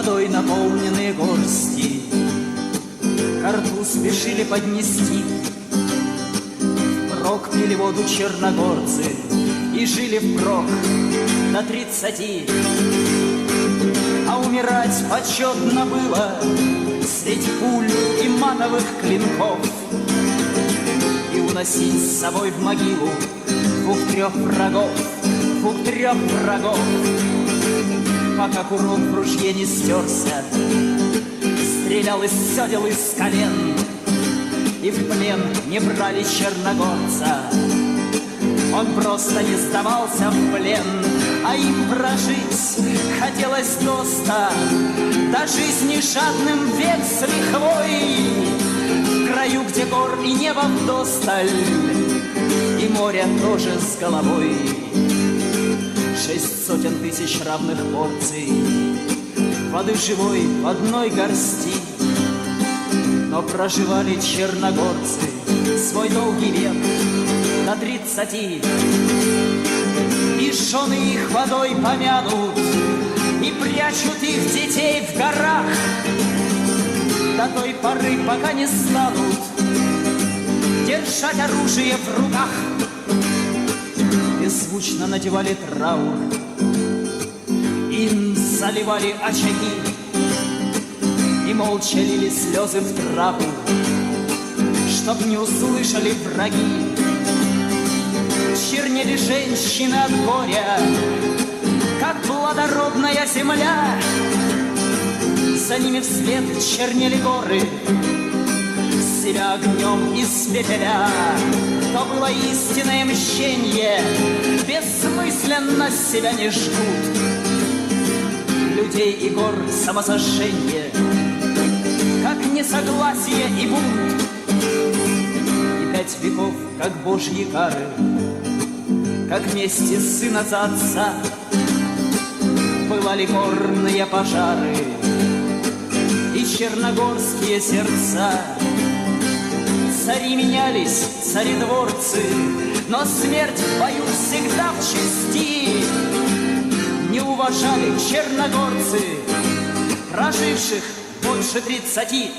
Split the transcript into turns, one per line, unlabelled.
водой наполненные горсти ко рту спешили поднести. Впрок пили воду черногорцы и жили впрок до 30. А умирать почетно было средь пуль и мановых клинков и уносить с собой в могилу двух-трех врагов, пока курок в ружье не стерся. Стрелял из седел, из колен, и в плен не брали черногорца. Он просто не сдавался в плен, а им прожить хотелось доста, до жизни жадным век с лихвой, в краю, где гор и небо вдосталь, и море тоже с головой. 600 тысяч равных порций воды живой в одной горсти. Но проживали черногорцы свой долгий век до 30. И жены их водой помянут, и прячут их детей в горах до той поры, пока не станут держать оружие в руках. Беззвучно надевали траур, им заливали очаги и молча лили слезы в траву, чтоб не услышали враги. Чернели женщины от горя, как плодородная земля. За ними вслед чернели горы, себя огнем испепеля. То было истинное мщение, бессмысленно себя не жгут. Людей и гор самосожжение, как несогласие и бунт. И 5 веков, как божьи кары, как мести сына за отца, пылали горные пожары и черногорские сердца. Цари менялись, царедворцы, но смерть в бою всегда в чести. Не уважали черногорцы, проживших больше 30.